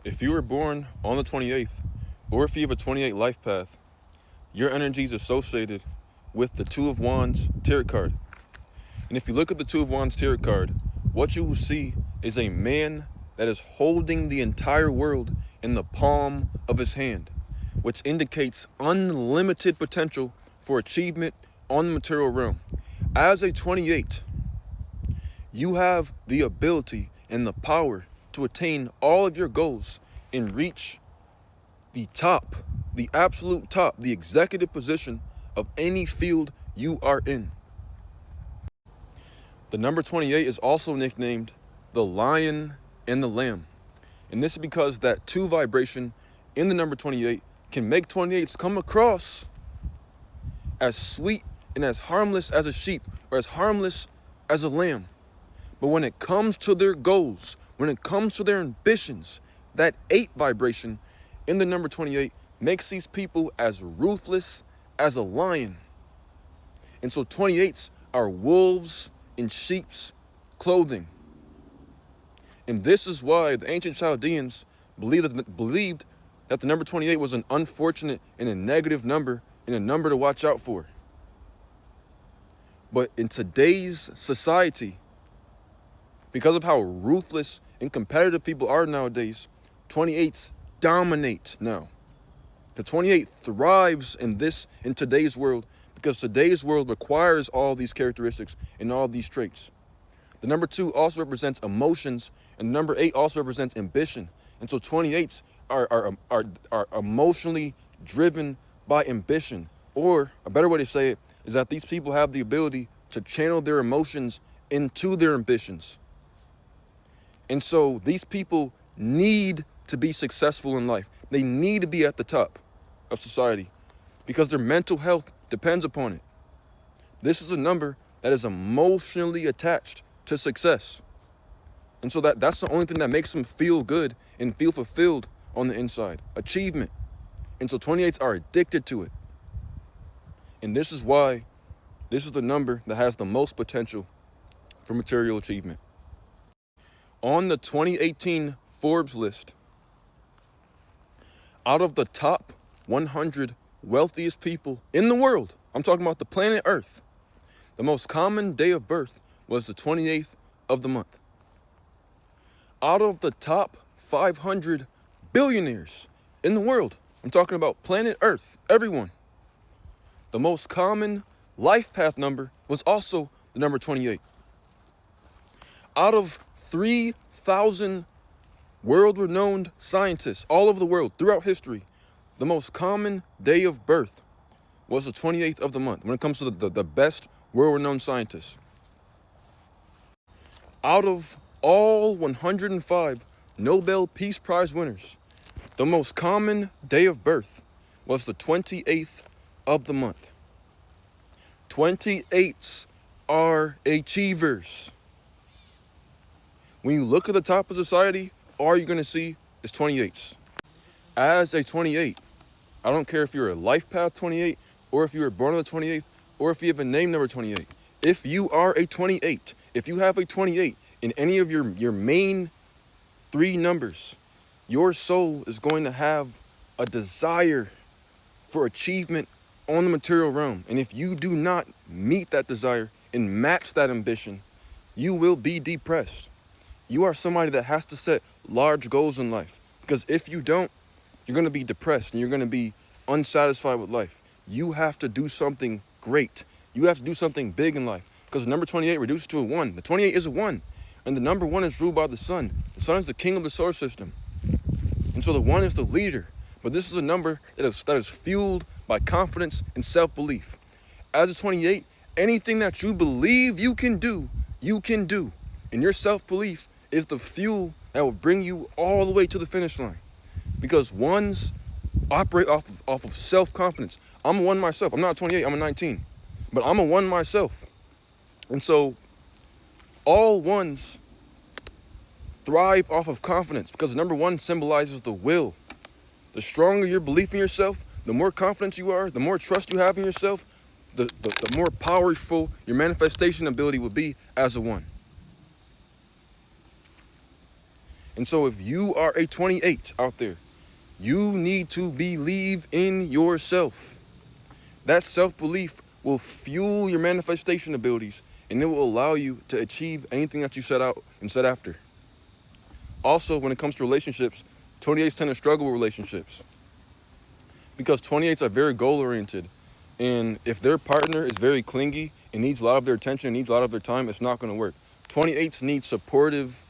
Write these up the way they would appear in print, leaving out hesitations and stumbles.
If you were born on the 28th, or if you have a 28 life path, your energy is associated with the Two of Wands tarot card. And if you look at the Two of Wands tarot card, what you will see is a man that is holding the entire world in the palm of his hand, which indicates unlimited potential for achievement on the material realm. As a 28, you have the ability and the power to attain all of your goals and reach the top, the absolute top, the executive position of any field you are in. The number 28 is also nicknamed the Lion and the Lamb. And this is because that 2 vibration in the number 28 can make 28s come across as sweet and as harmless as a sheep or as harmless as a lamb. But when it comes to their goals, when it comes to their ambitions, that 8 vibration in the number 28 makes these people as ruthless as a lion. And so 28s are wolves in sheep's clothing. And this is why the ancient Chaldeans believed that the number 28 was an unfortunate and a negative number and a number to watch out for. But in today's society, because of how ruthless and competitive people are nowadays, 28s dominate now. The 28 thrives in today's world because today's world requires all these characteristics and all these traits. The number 2 also represents emotions, and the number 8 also represents ambition. And so 28s are emotionally driven by ambition. Or a better way to say it is that these people have the ability to channel their emotions into their ambitions. And so these people need to be successful in life. They need to be at the top of society because their mental health depends upon it. This is a number that is emotionally attached to success. And so that's the only thing that makes them feel good and feel fulfilled on the inside. Achievement. And so 28s are addicted to it. And this is why this is the number that has the most potential for material achievement. On the 2018 Forbes list, out of the top 100 wealthiest people in the world, I'm talking about the planet Earth, the most common day of birth was the 28th of the month. Out of the top 500 billionaires in the world, I'm talking about planet Earth, everyone, the most common life path number was also the number 28. Out of 3,000 world-renowned scientists all over the world throughout history, the most common day of birth was the 28th of the month when it comes to the best world-renowned scientists. Out of all 105 Nobel Peace Prize winners, the most common day of birth was the 28th of the month. 28s are achievers. When you look at the top of society, all you're going to see is 28s. As a 28, I don't care if you're a life path 28, or if you were born on the 28th, or if you have a name number 28. If you are a 28, if you have a 28 in any of your main 3 numbers, your soul is going to have a desire for achievement on the material realm. And if you do not meet that desire and match that ambition, you will be depressed. You are somebody that has to set large goals in life, because if you don't, you're going to be depressed and you're going to be unsatisfied with life. You have to do something great. You have to do something big in life, because the number 28 reduces to a 1. The 28 is a 1, and the number 1 is ruled by the sun. The sun is the king of the solar system. And so the 1 is the leader. But this is a number that is fueled by confidence and self-belief. As a 28, anything that you believe you can do, you can do. And your self-belief is the fuel that will bring you all the way to the finish line. Because 1s operate off of self-confidence. I'm a 1 myself. I'm not a 28, I'm a 19. But I'm a 1 myself. And so all 1s thrive off of confidence, because the number 1 symbolizes the will. The stronger your belief in yourself, the more confident you are, the more trust you have in yourself, the more powerful your manifestation ability will be as a 1. And so if you are a 28 out there, you need to believe in yourself. That self-belief will fuel your manifestation abilities, and it will allow you to achieve anything that you set out and set after. Also, when it comes to relationships, 28s tend to struggle with relationships because 28s are very goal-oriented. And if their partner is very clingy and needs a lot of their attention, needs a lot of their time, it's not going to work. 28s need supportive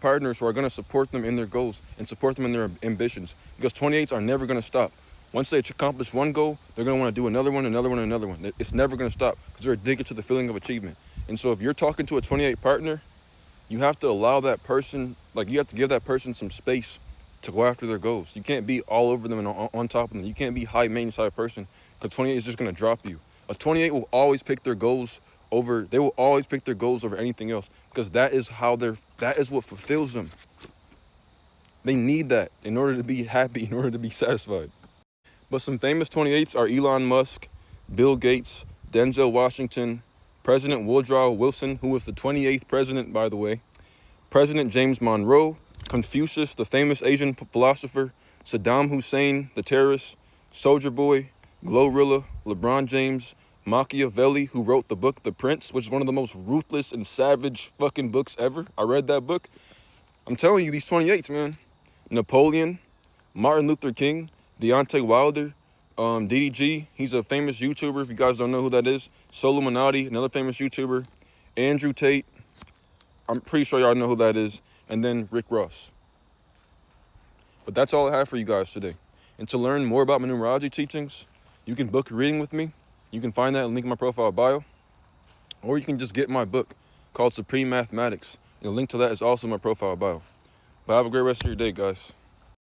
partners who are going to support them in their goals and support them in their ambitions, because 28s are never going to stop. Once they accomplish one goal, they're going to want to do another one, another one, another one. It's never going to stop because they're addicted to the feeling of achievement. And so if you're talking to a 28 partner, you have to allow that person, you have to give that person some space to go after their goals. You can't be all over them and on top of them. You can't be high maintenance type person, because 28 is just going to drop you. A 28 will always pick their goals over anything else, because that is what fulfills them. They need that in order to be happy, in order to be satisfied. But some famous 28s are Elon Musk, Bill Gates, Denzel Washington, President Woodrow Wilson, who was the 28th president, by the way, President James Monroe, Confucius, the famous Asian philosopher, Saddam Hussein, the terrorist, Soldier Boy, Glorilla, LeBron James, Machiavelli, who wrote the book The Prince, which is one of the most ruthless and savage fucking books ever. I read that book. I'm telling you, these 28s, man. Napoleon, Martin Luther King, Deontay Wilder, DDG, he's a famous YouTuber, if you guys don't know who that is. Solomonati, another famous YouTuber. Andrew Tate, I'm pretty sure y'all know who that is. And then Rick Ross. But that's all I have for you guys today. And to learn more about my numerology teachings, you can book a reading with me. You can find that link in my profile bio. Or you can just get my book called Supreme Mathematics. And the link to that is also in my profile bio. But have a great rest of your day, guys.